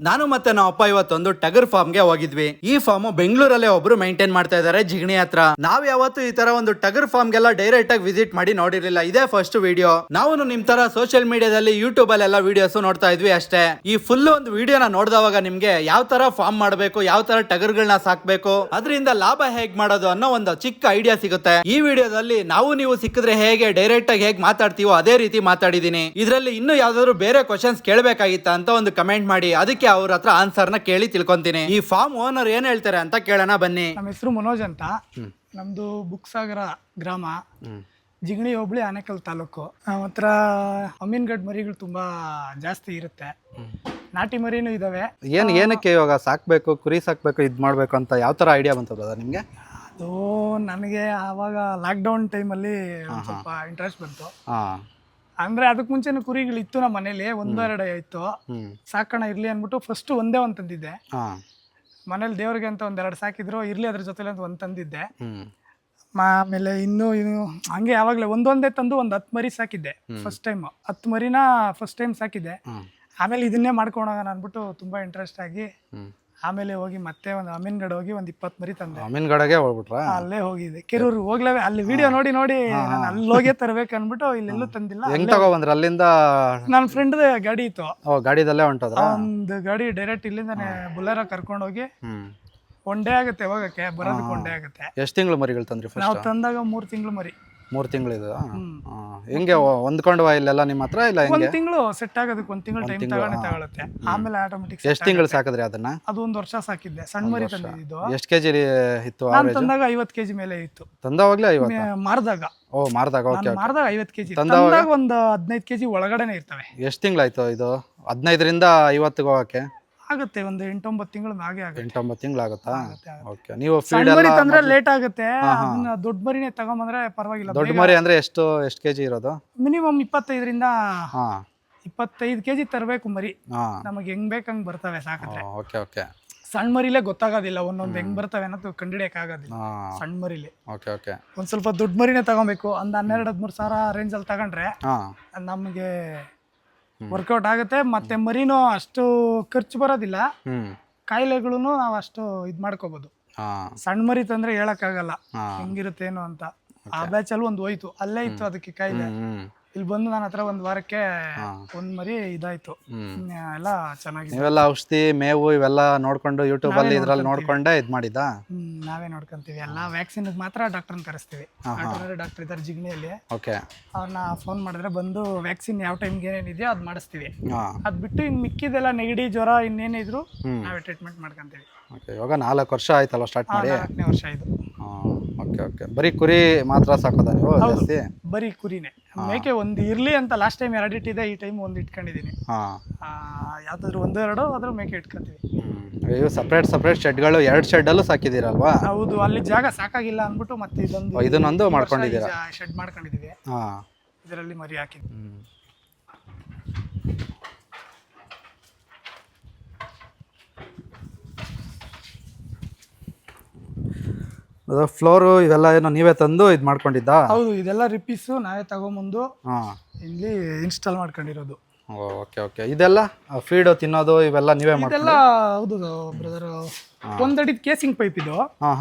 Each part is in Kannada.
ನಾನು ಮತ್ತೆ ನಮ್ಮ ಅಪ್ಪ ಇವತ್ತೊಂದು ಟಗರ್ ಫಾರ್ಮ್ ಗೆ ಹೋಗಿದ್ವಿ. ಈ ಫಾರ್ಮ್ ಬೆಂಗಳೂರಲ್ಲೇ ಒಬ್ರು ಮೇಂಟೈನ್ ಮಾಡ್ತಾ ಇದ್ದಾರೆ ಜಿಗಣಿ ಹತ್ರ. ನಾವ್ ಯಾವತ್ತು ಈ ತರ ಒಂದು ಟಗರ್ ಫಾರ್ಮ್ ಗೆಲ್ಲ ಡೈರೆಕ್ಟ್ ಆಗಿ ವಿಸಿಟ್ ಮಾಡಿ ನೋಡಿರ್ಲಿಲ್ಲ. ಇದೇ ಫಸ್ಟ್ ವಿಡಿಯೋ. ನಾವು ನಿಮ್ ತರ ಸೋಷಿಯಲ್ ಮೀಡಿಯಾದಲ್ಲಿ ಯೂಟ್ಯೂಬ್ ಅಲ್ಲೆಲ್ಲ ವಿಡಿಯೋಸ್ ನೋಡ್ತಾ ಇದ್ವಿ ಅಷ್ಟೇ. ಈ ಫುಲ್ ಒಂದು ವಿಡಿಯೋನ ನೋಡಿದವಾಗ ನಿಮ್ಗೆ ಯಾವ ತರ ಫಾರ್ಮ್ ಮಾಡಬೇಕು, ಯಾವ ತರ ಟಗರ್ಗಳನ್ನ ಸಾಕ್ಬೇಕು, ಅದರಿಂದ ಲಾಭ ಹೇಗ್ ಮಾಡೋದು ಅನ್ನೋ ಒಂದು ಚಿಕ್ಕ ಐಡಿಯಾ ಸಿಗುತ್ತೆ. ಈ ವಿಡಿಯೋದಲ್ಲಿ ನೀವು ಸಿಕ್ಕಿದ್ರೆ ಹೇಗೆ ಡೈರೆಕ್ಟ್ ಆಗಿ ಹೇಗೆ ಮಾತಾಡ್ತೀವೋ ಅದೇ ರೀತಿ ಮಾತಾಡಿದೀನಿ. ಇದರಲ್ಲಿ ಇನ್ನು ಯಾವ್ದಾದ್ರು ಬೇರೆ ಕ್ವಶನ್ಸ್ ಕೇಳಬೇಕಾಗಿತ್ತ ಅಂತ ಒಂದು ಕಮೆಂಟ್ ಮಾಡಿ, ಅದಕ್ಕೆ ಅವ್ರ ಹತ್ರ ಆನ್ಸರ್ ನ ಕೇಳಿ ತಿಳ್ಕೊಂತೀನಿ. ಈ ಫಾರ್ಮ್ ಓನರ್ ಏನ್ ಹೇಳ್ತಾರೆ ಅಂತ ಕೇಳೋಣ ಬನ್ನಿ. ನಮ್ಮ ಹೆಸರು ಮನೋಜ್ ಅಂತ. ನಮ್ದು ಬುಕ್ಸಾಗರ ಗ್ರಾಮ, ಜಿಗಣಿ ಹೋಬಳಿ, ಆನೇಕಲ್ ತಾಲೂಕು. ನಮ್ಮ ಹತ್ರ ಅಮೀನ್ಗಢ್ ಮರಿಗಳು ತುಂಬಾ ಜಾಸ್ತಿ ಇರುತ್ತೆ. ನಾಟಿ ಮರಿನೂ ಇದಾವೆ. ಏನಕ್ಕೆ ಇವಾಗ ಸಾಕ್ಬೇಕು, ಕುರಿ ಸಾಕ್ಬೇಕು, ಇದ್ ಮಾಡ್ಬೇಕು ಅಂತ ಯಾವ ತರ ಐಡಿಯಾ ಬಂತದ ನಿಮ್ಗೆ? ಅದು ನನಗೆ ಆವಾಗ ಲಾಕ್ಡೌನ್ ಟೈಮಲ್ಲಿ ಸ್ವಲ್ಪ ಇಂಟ್ರೆಸ್ಟ್ ಬಂತು. ಅಂದ್ರೆ ಅದಕ್ಕೆ ಮುಂಚೆನೂ ಕುರಿಗಳು ಇತ್ತು ನಮ್ಮ ಮನೇಲಿ, ಒಂದೆರಡು ಇತ್ತು. ಸಾಕೋಣ ಇರ್ಲಿ ಅಂದ್ಬಿಟ್ಟು ಫಸ್ಟ್ ಒಂದೇ ಒಂದ್ ತಂದಿದ್ದೆ. ಮನೇಲಿ ದೇವ್ರಿಗೆ ಅಂತ ಒಂದೆರಡು ಸಾಕಿದ್ರು, ಇರ್ಲಿ ಅದ್ರ ಜೊತೆಲಿ ಅಂತ ಒಂದ್ ತಂದಿದ್ದೆ. ಆಮೇಲೆ ಇನ್ನು ಹಂಗೆ ಯಾವಾಗಲೇ ಒಂದೊಂದೇ ತಂದು ಒಂದು 10 ಮರಿ ಸಾಕಿದ್ದೆ ಫಸ್ಟ್ ಟೈಮ್. 10 ಮರಿನ ಫಸ್ಟ್ ಟೈಮ್ ಸಾಕಿದ್ದೆ. ಆಮೇಲೆ ಇದನ್ನೇ ಮಾಡ್ಕೊಂಡೋಗೋಣ ಅಂದ್ಬಿಟ್ಟು ತುಂಬಾ ಇಂಟ್ರೆಸ್ಟ್ ಆಗಿ ಆಮೇಲೆ ಹೋಗಿ ಮತ್ತೆ ಒಂದು ಅಮೀನ್ಗಢ ಹೋಗಿ ಒಂದು 20 ಮರಿ ತಂದೆ. ಅಮೀನ್ಗಢಗೆ ಹೋಗ್ಬಿಟ್ರ? ಅಲ್ಲೇ ಹೋಗಿದ್ದೆ, ಕೆರೂರು ಹೋಗ್ಲೇವೆ. ಅಲ್ಲಿ ವಿಡಿಯೋ ನೋಡಿ ನಾನು ಅಲ್ಲಿ ಹೋಗೇ ತರಬೇಕು ಅನ್ಬಿಟ್ಟು ಇಲ್ಲೆಲ್ಲೂ ತಂದಿಲ್ಲ. ಹೆಂಗ್ ತಗೊಬಂದ್ರ ಅಲ್ಲಿಂದ? ನನ್ನ ಫ್ರೆಂಡ್ ಗಾಡಿ ಇತ್ತು, ಗಾಡಿದಲ್ಲೇ ಹೊಂಟದ್ರ? ಒಂದು ಗಾಡಿ ಡೈರೆಕ್ಟ್ ಇಲ್ಲಿಂದಾನೆ ಬುಲೆರೋ ಕರ್ಕೊಂಡು ಹೋಗಿ ಒನ್ ಡೇ ಆಗುತ್ತೆ ಹೋಗಕ್ಕೆ, ಬರೋದಕ್ಕೆ ಒನ್ ಡೇ ಆಗುತ್ತೆ. ಎಷ್ಟು ತಿಂಗಳು ಮರಿಗಳು ತಂದ್ರಿ? ನಾವು ತಂದಾಗ 3 ತಿಂಗಳು ಮರಿ. 3 ತಿಂಗಳು ಹೆಂಗೆ ಹೊಂದ್ಕೊಂಡು ಇಲ್ಲೆಲ್ಲ ನಿಮ್ಮ ಹತ್ರ? ಇಲ್ಲ, 1 ತಿಂಗಳು ಸೆಟ್ ಆಗೋದಕ್ಕೆ 1 ತಿಂಗಳು ಟೈಮ್ ತಗೊಳುತ್ತೆ. ಆಮೇಲೆ ಆಟೋಮೆಟಿಕ್. ಎಷ್ಟು ತಿಂಗಳು ಸಾಕಿದ್ರಿ ಅದನ್ನ? ಅದು 1 ವರ್ಷ ಸಾಕಿದ್ದೆ. ಸಣ್ಣ ಮರಿ ತಂದಿದ್ದು. ಎಷ್ಟು ಕೆಜಿ ಇತ್ತು? ನಾನು ತಂದಾಗ 50 ಕೆಜಿ ಮೇಲೆ ಇತ್ತು. ತಂದವಾಗ್ಲೇ 50? ಮಾರಿದಾಗ. ಮಾರಿದಾಗ. ಓಕೆ. ಮಾರಿದಾಗ 50 ಕೆಜಿ. ತಂದಾಗ ಒಂದು 15 ಕೆಜಿ ಒಳಗಡೆನೆ ಇರ್ತವೆ. ಎಷ್ಟು ತಿಂಗಳಾಯ್ತು ಇದು? 15ರಿಂದ 50 ಹೋಗಕ್ಕೆ ಆಗುತ್ತೆ. ಒಂದು 8-9 ತಿಂಗಳು ಹಾಗೆ ಆಗುತ್ತೆ. 8-9 ತಿಂಗಳು ಆಗುತ್ತಾ? ಓಕೆ. ನೀವು ಫೀಡ್ ಮರಿ ತಂದ್ರೆ ಲೇಟ್ ಆಗುತ್ತೆ. ಅದನ್ನ ದೊಡ್ಡ ಮರಿನೇ ತಗೊಂಬಂದ್ರೆ ಪರವಾಗಿಲ್ಲ. ದೊಡ್ಡ ಮರಿ ಅಂದ್ರೆ ಎಷ್ಟು ಕೆಜಿ ಇರೋದು? ಮಿನಿಮಮ್ 25ರಿಂದ 25 ಕೆಜಿ ತರಬೇಕು ಮರಿ. ನಮಗೆ ಹೆಂಗ್ ಬೇಕಂಗ್ ಬರ್ತವೆ ಸಾಕಿದ್ರೆ. Okay okay. ಸಣ್ಣ ಮರಿಲೇ ಗೊತ್ತಾಗೋದಿಲ್ಲ ಒಂದೊಂದು ಹೆಂಗ್ ಬರ್ತವೆ ಅನ್ನೋದು ಕಂಡಿಡಿಯಕ್ ಆಗೋದಿಲ್ಲ ಸಣ್ಣ ಮರಿಲಿ. Okay okay. ಒಂದ್ ಸ್ವಲ್ಪ ದೊಡ್ಡ ಮರಿನೇ ತಗೊಬೇಕು. ಒಂದು 12-13 ಸಾವಿರ ರೇಂಜ್ ಅಲ್ಲಿ ತಗೊಂಡ್ರೆ ನಮಗೆ ವರ್ಕೌಟ್ ಆಗುತ್ತೆ. ಮತ್ತೆ ಮರಿನೂ ಅಷ್ಟು ಖರ್ಚು ಬರೋದಿಲ್ಲ. ಕಾಯಿಲೆಗಳು ನಾವು ಅಷ್ಟು ಇದ್ ಮಾಡ್ಕೋಬಹುದು. ಸಣ್ಣ ಮರಿ ತಂದ್ರೆ ಹೇಳಕ್ ಆಗಲ್ಲ ಹೆಂಗಿರುತ್ತೇನೋ ಅಂತ. ಆ ಬ್ಯಾಚ್ ಅಲ್ಲಿ ಒಂದು ಹೋಯ್ತು, ಅಲ್ಲೇ ಇತ್ತು ಅದಕ್ಕೆ ಕಾಯಿಲೆ. ಇಲ್ಲಿ ಬಂದು ನನ್ನ ಹತ್ರ 1 ವಾರಕ್ಕೆ 1 ಮರಿ ಇದಾಯ್ತು. ಎಲ್ಲ ಚೆನ್ನಾಗಿದೆ. ನೀವೆಲ್ಲ ಔಷಧಿ, ಮೇವು ಇವೆಲ್ಲ ನೋಡ್ಕೊಂಡು ಯೂಟ್ಯೂಬ್ ಅಲ್ಲಿ ಇದ್ರಲ್ಲಿ ನೋಡ್ಕೊಂಡೆ ಇದ್ ಮಾಡಿದ? ನಾವೇ ನೋಡ್ಕೊಂತೀವಿ. ಎಲ್ಲ ವ್ಯಾಕ್ಸಿನ್ ಮಾತ್ರ ಡಾಕ್ಟರ್ನ ಕರೆಸ್ತೀವಿ. ಡಾಕ್ಟರ್ ಇದ್ದಾರೆ ಜಿಗಣಿಯಲ್ಲಿ. ಅವ್ರನ್ನ ಫೋನ್ ಮಾಡಿದ್ರೆ ಬಂದು ವ್ಯಾಕ್ಸಿನ್ ಯಾವ ಟೈಮ್ಗೆ ಏನೇನಿದೆಯೋ ಅದ್ ಮಾಡಿಸ್ತೀವಿ. ಅದ್ ಬಿಟ್ಟು ಇನ್ ಮಿಕ್ಕಿದೆಲ್ಲ ನೆಗಡಿ, ಜ್ವರ ಇನ್ನೇನೇ ಇದ್ರು ನಾವೇ ಟ್ರೀಟ್ಮೆಂಟ್ ಮಾಡ್ಕೊಂತೀವಿ. ಇವಾಗ 4 ವರ್ಷ ಆಯ್ತಲ್ಲ ಸ್ಟಾರ್ಟ್ ಮಾಡಿ? 4ನೇ ವರ್ಷ ಇದು. Okay okay. ಬರೀ ಕುರಿ ಮಾತ್ರ ಸಾಕೋದಾ ನೀವು ಜಾಸ್ತಿ? ಬರೀ ಕುರಿನೇ. ಮೇಕೆ ಒಂದು ಇರ್ಲಿ ಅಂತ ಲಾಸ್ಟ್ ಟೈಮ್ 2 ಇಟ್ಟಿದೆ, ಈ ಟೈಮ್ 1 ಇಟ್ಕೊಂಡಿದೀನಿ. ಯಾವ್ದಾದ್ರು 1-2 ಅದ್ರ ಮೇಕೆ ಇಟ್ಕೊಂತೀವಿ. ಇವು ಸಪ್ರೇಟ್ ಶೆಡ್ಗಳು 2 ಶೆಡ್ ಅಲ್ಲೂ ಸಾಕಿದೀರಲ್ವಾ? ಹೌದು, ಅಲ್ಲಿ ಜಾಗ ಸಾಕಾಗಿಲ್ಲ ಅನ್ಬಿಟ್ಟು ಮತ್ತೆ ಇದನ್ನೊಂದು ಮಾಡ್ಕೊಂಡಿದ್ದೀರಾ? ಶೆಡ್ ಮಾಡ್ಕೊಂಡಿದೀವಿ. ಇದರಲ್ಲಿ ಮರಿ ಹಾಕಿದ್ವಿ. ಫ್ಲೋರು ಇವೆಲ್ಲ ಏನೋ ನೀವೇ ತಂದು ಇದು ಮಾಡ್ಕೊಂಡಿದ್ದ? ಹೌದು, ಇದೆಲ್ಲ ರಿಪೀಸು ನಾವೇ ತಗೊಂಬಂದು ಇಲ್ಲಿ ಇನ್ಸ್ಟಾಲ್ ಮಾಡ್ಕೊಂಡಿರೋದು. Okay okay. ಇದೆಲ್ಲ ಫೀಡ್ ತಿನ್ನೋದು ಇವೆಲ್ಲ ನೀವೇ ಇದೆಲ್ಲ? ಹೌದು ಬ್ರದರ್. 1 ಅಡಿ ಕೇಸಿಂಗ್ ಪೈಪ್ ಇದು.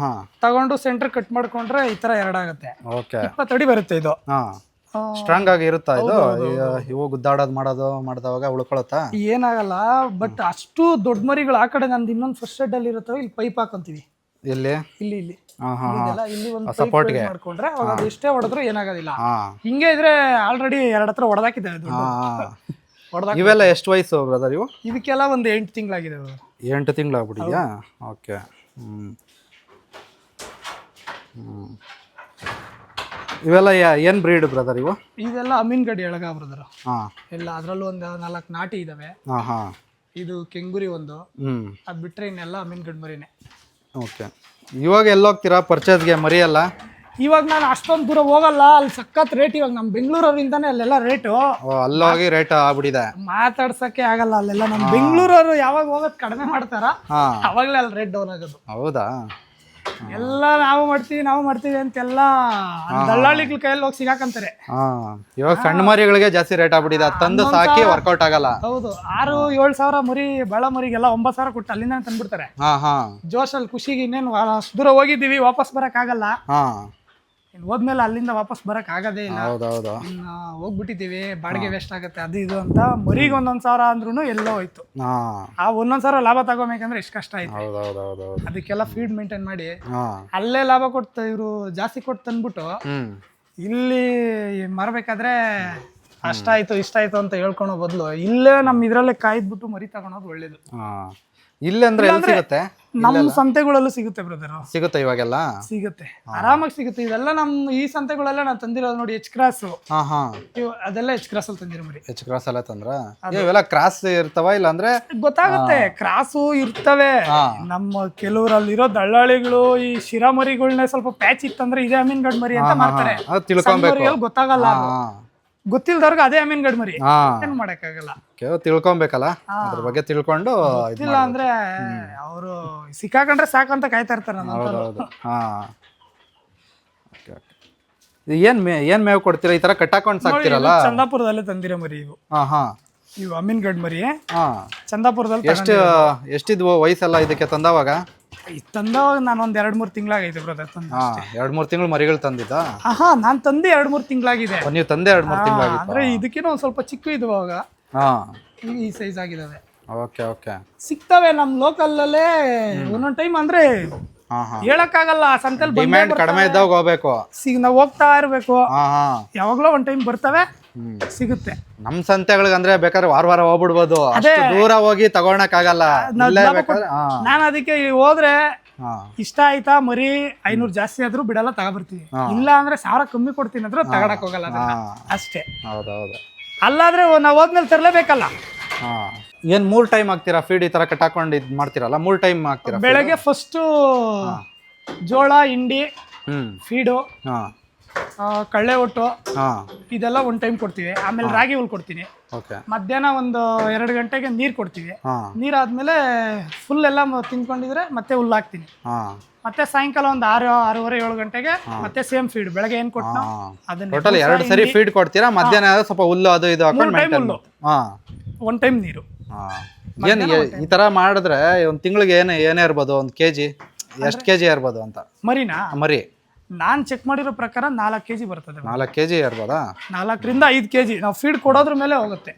ತಗೊಂಡು ಸೆಂಟರ್ ಕಟ್ ಮಾಡ್ಕೊಂಡ್ರೆ ಈ ತರ 2 ಆಗುತ್ತೆ. 20 ಅಡಿ ಬರುತ್ತೆ ಇದು. ಸ್ಟ್ರಾಂಗ್ ಆಗಿ ಇರುತ್ತಾ ಇದು? ಇವು ಗುದ್ದಾಡೋದು ಮಾಡಿದವಾಗ ಉಳ್ಕೊಳತ್ತಾ? ಏನಾಗಲ್ಲ, ಬಟ್ ಅಷ್ಟು ದೊಡ್ಡ ಮರಿಗಳು ಆ ಕಡೆ ನಂದು ಇನ್ನೊಂದು ಫಸ್ಟ್ ಶೆಡ್ ಅಲ್ಲಿ ಇರುತ್ತವೆ. ಇಲ್ಲಿ ಪೈಪ್ ಹಾಕೊಂತೀವಿ. ಇಲ್ಲಿ ಇಲ್ಲಿ ಇಲ್ಲಿ ಒಂದು ಸಪೋರ್ಟ್ ಮಾಡ್ಕೊಂಡ್ರೆ ಅವಾಗ ಎಷ್ಟೇ ಹೊಡೆದ್ರು ಏನಾಗೋದಿಲ್ಲ. ಹಿಂಗೆ ಇದ್ರೆ ಆಲ್ರೆಡಿ 2 ಹತ್ರ ಹೊಡೆದಾಕಿದ್ದಾರೆ. ಇವೆಲ್ಲ ಎಷ್ಟು ವಯಸ್ಸು ಬ್ರದರ್ ಇವು? ಇದಕ್ಕೆಲ್ಲ ಒಂದು 8 ತಿಂಗಳಾಗಿದೆ. 8 ತಿಂಗಳಾಗ್ಬಿಟ್ಟಿದ್ಯಾ? ಓಕೆ. ಇವೆಲ್ಲ ಏನ್ ಬ್ರೀಡ್ ಬ್ರದರ್ ಇವು? ಇದೆಲ್ಲ ಅಮೀನ್ಗಢ ಎಳಗ ಬ್ರದರ್. ಎಲ್ಲ ಅದ್ರಲ್ಲೂ ಒಂದು 4 ನಾಟಿ ಇದಾವೆ. ಇದು ಕೆಂಗುರಿ ಒಂದು. ಅದ್ ಬಿಟ್ರೆ ಇನ್ನೆಲ್ಲ ಅಮೀನ್ಗಢ ಮರಿನೇ. ಓಕೆ. ಇವಾಗ ಎಲ್ಲೋಗ್ತೀರಾ ಪರ್ಚೇಸ್ಗೆ ಮರಿ ಎಲ್ಲ? ಇವಾಗ ನಾನು ಅಷ್ಟೊಂದು ದೂರ ಹೋಗಲ್ಲ, ಅಲ್ಲಿ ಸಖತ್ ರೇಟ್. ಇವಾಗ ನಮ್ಮ ಬೆಂಗಳೂರವರಿಂದಾನೆ ಅಲ್ಲೆಲ್ಲ ರೇಟು. ಅಲ್ಲೋಗಿ ರೇಟ್ ಆಗ್ಬಿಟ್ಟಿದೆ, ಮಾತಾಡ್ಸಕ್ಕೆ ಆಗಲ್ಲ ಅಲ್ಲೆಲ್ಲ. ನಮ್ಮ ಬೆಂಗಳೂರವರು ಯಾವಾಗ ಹೋಗೋದು ಕಡಿಮೆ ಮಾಡ್ತಾರ ಅವಾಗಲೇ ಅಲ್ಲಿ ರೇಟ್ ಡೌನ್ ಆಗೋದು. ಹೌದಾ? ಎಲ್ಲ ನಾವು ಮಾಡ್ತೀವಿ ಅಂತೆಲ್ಲ ದಳ್ಳಾಳಿಗಳ ಕೈಯಲ್ಲಿ ಹೋಗಿ ಸಿಗಾಕಂತಾರೆ. ಇವಾಗ ಸಣ್ಣ ಮರಿಗಳಿಗೆ ಜಾಸ್ತಿ ರೇಟ್ ಆಗ್ಬಿಟ್ಟಿದೆ, ಅದ್ ತಂದು ಸಾಕಿ ವರ್ಕೌಟ್ ಆಗಲ್ಲ. ಹೌದು, 6-7 ಸಾವಿರ ಮರಿ ಬಾಳ ಮರಿಗೆಲ್ಲ 9 ಸಾವಿರ ಕೊಟ್ಟು ಅಲ್ಲಿಂದ ತಂದ್ಬಿಡ್ತಾರೆ. ಜೋಶಲ್ಲಿ ಖುಷಿಗೆ ಇನ್ನೇನು ಅಷ್ಟು ದೂರ ಹೋಗಿದ್ದೀವಿ, ವಾಪಸ್ ಬರಕ್ ಆಗಲ್ಲ. ಹೋದ್ಮೇಲೆ ಅಲ್ಲಿಂದ ವಾಪಸ್ ಬರಕ್ ಆಗದೇ ಇಲ್ಲ. ಹೋಗ್ಬಿಟ್ಟಿದೀವಿ, ಬಾಡಿಗೆ ವೇಸ್ಟ್ ಆಗತ್ತೆ ಅದು ಇದು ಅಂತ ಮರಿಗೆ 1,000 ಸಾವಿರ ಅಂದ್ರೂ ಎಲ್ಲೋ ಹೋಯ್ತು. ಆ 1,000 ಸಾವಿರ ಲಾಭ ತಗೋಬೇಕಂದ್ರೆ ಎಷ್ಟು ಕಷ್ಟ ಆಯ್ತು. ಅದಕ್ಕೆಲ್ಲ ಫೀಡ್ ಮೇಂಟೈನ್ ಮಾಡಿ ಅಲ್ಲೇ ಲಾಭ ಕೊಡ್ತಾ ಇವ್ರು ಜಾಸ್ತಿ ಕೊಟ್ಟು ತಂದ್ಬಿಟ್ಟು ಇಲ್ಲಿ ಮರಬೇಕಾದ್ರೆ ಅಷ್ಟ ಆಯ್ತು ಇಷ್ಟ ಆಯ್ತು ಅಂತ ಹೇಳ್ಕೊಳೋ ಬದಲು ಇಲ್ಲೇ ನಮ್ ಇದ್ರಲ್ಲೇ ಕಾಯ್ದ್ಬಿಟ್ಟು ಮರಿ ತಗೊಳೋದು ಒಳ್ಳೇದು. ಇಲ್ಲೇ ಅಂದ್ರೆ ಸಿಗುತ್ತೆ, ನಮ್ಮ ಸಂತೆಗಳಲ್ಲೂ ಸಿಗುತ್ತೆ ಬ್ರದರ್. ಸಿಗುತ್ತೆ ಇವಾಗೆಲ್ಲ ಸಿಗುತ್ತೆ, ಆರಾಮಾಗಿ ಸಿಗುತ್ತೆ. ಇದೆಲ್ಲ ನಮ್ ಈ ಸಂತೆಗಳೆಲ್ಲ ನಾನು ತಂದಿರೋದು ನೋಡಿ, ಎಚ್ ಕ್ರಾಸ್ ಅದೆಲ್ಲ ಎಚ್ ಕ್ರಾಸ್ ಅಲ್ಲಿ ತಂದಿರೋ ಮರಿ. ಎಚ್ ಕ್ರಾಸ್ ಎಲ್ಲ ತಂದ್ರ ಇವೆಲ್ಲ ಕ್ರಾಸ್ ಇರ್ತಾವ ಇಲ್ಲ ಅಂದ್ರೆ ಗೊತ್ತಾಗುತ್ತೆ, ಕ್ರಾಸು ಇರ್ತವೆ. ನಮ್ಮ ಕೆಲವರಲ್ಲಿರೋ ದಳ್ಳಾಳಿಗಳು ಈ ಶಿರಾ ಮರಿಗಳನ್ನ ಸ್ವಲ್ಪ ಪ್ಯಾಚ್ ಇತ್ತಂದ್ರೆ ಇದೇ ಅಮೀನ್ಗಢ್ ಮರಿ ಅಂತ ಮಾಡ್ತಾರೆ. ಗೊತ್ತಾಗಲ್ಲ, ಗೊತ್ತಿಲ್ದವ್ರಿಗೆ ಅದೇ ಅಮೀನ್ಗಢ್ ಮರಿ, ಏನ್ ಮಾಡಕ್ಕಾಗಲ್ಲ. ತಿಳ್ಕೊಬೇಕಲ್ಲ, ಅದ್ರ ಬಗ್ಗೆ ತಿಳ್ಕೊಂಡು ಇಲ್ಲ ಅಂದ್ರೆ ಅವರು ಸಿಕ್ಕಾಕೊಂಡ್ರೆ ಸಾಕಂತ ಕಾಯ್ತಾ ಇರ್ತಾರೆ. ಏನ್ ಮೇವ್ ಕೊಡ್ತೀರಾ? ಈ ತರ ಕಟ್ಟಾಕೊಂಡ್ ಸಾಕ್ತಿರಲ್ಲ? ಚಂದಾಪುರದಲ್ಲೇ ತಂದಿರೋ ಮರಿ ಇವು. ಇವು ಅಮೀನ್ಗಢ್ ಮರಿ ಚಂದಾಪುರದಲ್ಲಿ. ಎಷ್ಟಿದ್ವು ವಯಸ್ಸೆಲ್ಲ ಇದಕ್ಕೆ ತಂದವಾಗ? ತಂದವಾಗ ನಾನು ಒಂದ್ 2-3 ತಿಂಗಳಾಗೈತೆ ಬ್ರದರ್. 2-3 ತಿಂಗಳು ಮರಿಗಳು ತಂದಿದ್ದ? ನಾನ್ ತಂದೆ 2-3 ತಿಂಗಳಾಗಿದೆ. ನೀವು ತಂದೆ 2-3 ತಿಂಗಳಾಗಿದೆ ಅಂದ್ರೆ ಇದಕ್ಕಿನ ಒಂದ್ ಸ್ವಲ್ಪ ಚಿಕ್ಕ ಇದ್ವು ಅವಾಗ, ಈ ಸೈಜ್ ಆಗಿದಾವೆ. ಸಿಗ್ತವೆ ನಮ್ ಲೋಕಲ್ ಅಲ್ಲೇ ಒಂದೊಂದ್ ಟೈಮ್. ಅಂದ್ರೆ ಹೇಳಕ್ಕಾಗಲ್ಲ, ಸಂತೆಲ್ ಡಿಮ್ಯಾಂಡ್ ಕಡಿಮೆ ಇದ್ದಾಗ ಹೋಗ್ಬೇಕು, ನಾವ್ ಹೋಗ್ತಾ ಇರ್ಬೇಕು. ಯಾವಾಗ್ಲೋ ಒಂದ್ ಟೈಮ್ ಬರ್ತವೆ, ಸಿಗುತ್ತೆ. ನಮ್ ಸಂತೆಗಳಿಗೆ ಅಂದ್ರೆ ಬೇಕಾದ್ರೆ ವಾರ ಹೋಗ್ಬಿಡ್ಬೋದು, ಅಷ್ಟು ದೂರ ಹೋಗಿ ತಗೊಳಕ್ ಆಗಲ್ಲ. ನಾನ್ ಅದಕ್ಕೆ ಹೋದ್ರೆ ಇಷ್ಟ ಆಯ್ತಾ ಮರಿ 500 ಜಾಸ್ತಿ ಆದ್ರೂ ಬಿಡಲ್ಲ, ತಗೊಬರ್ತೀವಿ. ಇಲ್ಲ ಅಂದ್ರೆ 1000 ಕಮ್ಮಿ ಕೊಡ್ತೀನಿ ಅಂದ್ರೆ ತಗೊಳಕ್ ಹೋಗಲ್ಲ ಅಷ್ಟೇ. ಅಲ್ಲಾದ್ರೆ ನಾವ್ ಹೋದ್ಮೇಲೆ ತರ್ಲೇಬೇಕಲ್ಲ. ಏನ್ 3 ಟೈಮ್ ಹಾಕ್ತೀರಾ ಫೀಡ್? ಈ ತರ ಕಟ್ಟಾಕೊಂಡು ಇದ್ ಮಾಡ್ತೀರಲ್ಲ, 3 ಟೈಮ್ ಹಾಕ್ತೀರಾ? ಬೆಳಗ್ಗೆ ಫಸ್ಟ್ ಜೋಳ ಹಿಂಡಿ ಫೀಡು, ಕಳ್ಳೆ ಒಟ್ಟು ಇದೆಲ್ಲ 1 ಟೈಮ್ ಕೊಡ್ತೀವಿ. ಆಮೇಲೆ ರಾಗಿ ಹುಲ್ ಕೊಡ್ತೀನಿ. ಮಧ್ಯಾಹ್ನ ಒಂದು 2 ಗಂಟೆಗೆ ನೀರ್ ಕೊಡ್ತೀವಿ. ನೀರಾದ್ಮೇಲೆ ಫುಲ್ ಎಲ್ಲ ತಿನ್ಕೊಂಡಿದ್ರೆ ಮತ್ತೆ ಹುಲ್ಲು ಹಾಕ್ತೀನಿ. ಮತ್ತೆ ಸಾಯಂಕಾಲ ಒಂದು 6-6:30-7 ಗಂಟೆಗೆ ಮತ್ತೆ ಸೇಮ್ ಫೀಡ್. ಬೆಳಗ್ಗೆ ಏನ್ ಕೊಟ್ಟು ಅದನ್ನ ಟೋಟಲ್ 2 ಸರಿ ಫೀಡ್ ಕೊಡ್ತೀರಾ? ಮಧ್ಯಾಹ್ನ ಸ್ವಲ್ಪ ಹುಲ್ಲು ಅದು ಇದು ಹಾಕೊಂಡು 1 ಟೈಮ್ ನೀರು. ಏನ್ ಈ ತರ ಮಾಡಿದ್ರೆ ಒಂದ್ ತಿಂಗಳಿಗೆ ಏನೇ ಇರ್ಬೋದು? 1 kg ಎಷ್ಟು kg ಇರ್ಬೋದು ಅಂತ? ಮರಿ ನಾನ್ ಚೆಕ್ ಮಾಡಿರೋ ಪ್ರಕಾರ 4 kg ಬರ್ತದೆ. 4 kg ಇರ್ಬೋದಾ? 4ರಿಂದ 5 kg ನಾವು ಫೀಡ್ ಕೊಡೋದ್ರ ಮೇಲೆ ಹೋಗುತ್ತೆ.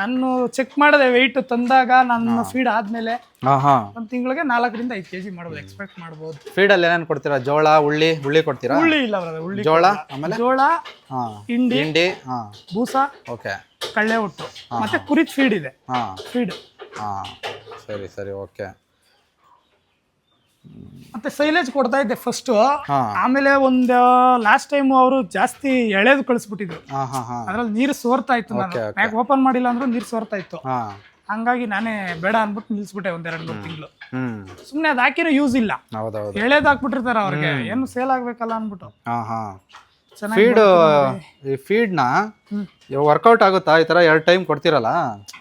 ನಾನು ಚೆಕ್ ಮಾಡಿದೆ ವೆಯ್ಟ್ ತಂದಾಗ, ನನ್ನ ಫೀಡ್ ಆದ್ಮೇಲೆ ಒಂದ್ ತಿಂಗಳಿಗೆ 4ರಿಂದ 5 kg ಮಾಡ್ಬೋದು, ಎಕ್ಸ್ಪೆಕ್ಟ್ ಮಾಡ್ಬೋದು. ಫೀಡ್ ಅಲ್ಲಿ ಏನೇನ್ ಕೊಡ್ತೀರಾ? ಜೋಳ, ಹುಳ್ಳಿ ಕೊಡ್ತೀರಾ? ಹುಳ್ಳಿ ಇಲ್ಲ, ಹುಳ್ಳಿ ಜೋಳ, ಆಮೇಲೆ ಜೋಳ, ಹಿಂಡಿ, ಬೂಸ, ಕಳ್ಳೆ ಒಟ್ಟು, ಮತ್ತೆ ಕುರಿದ್ ಫೀಡ್ ಇದೆ. ಫೀಡ್ ಸರಿ ಓಕೆ. ಮತ್ತೆ ಸೈಲೇಜ್ ಕೊಡ್ತಾ ಇದ್ದೆ ಫಸ್ಟ್. ಆಮೇಲೆ ಒಂದು ಲಾಸ್ಟ್ ಟೈಮ್ ಅವರು ಜಾಸ್ತಿ ಎಳೆದು ಕಳಿಸ್ಬಿಟ್ಟಿದ್ರು, ಅದ್ರಲ್ಲಿ ನೀರು ಸೋರ್ತಾ ಇತ್ತು. ಪ್ಯಾಕ್ ಓಪನ್ ಮಾಡಿಲ್ಲ ಅಂದ್ರೂ ನೀರು ಸೋರ್ತಾ ಇತ್ತು. ಹಂಗಾಗಿ ನಾನೇ ಬೇಡ ಅನ್ಬಿಟ್ಟು ನಿಲ್ಸ್ಬಿಟ್ಟೆ ಒಂದ್ 2-3 ತಿಂಗಳು. ಸುಮ್ನೆ ಅದ್ ಹಾಕಿರೋ ಯೂಸ್ ಇಲ್ಲ, ಎಳೆದ್ ಹಾಕ್ಬಿಟ್ಟಿರ್ತಾರ ಅವ್ರಿಗೆ, ಏನು ಸೇಲ್ ಆಗ್ಬೇಕಲ್ಲ ಅನ್ಬಿಟ್ಟು. ಫೀಡ್ ನ ವರ್ಕೌಟ್ ಆಗುತ್ತಾ? ಈ ತರ 2 ಟೈಮ್ ಕೊಡ್ತಿರಲ್ಲ,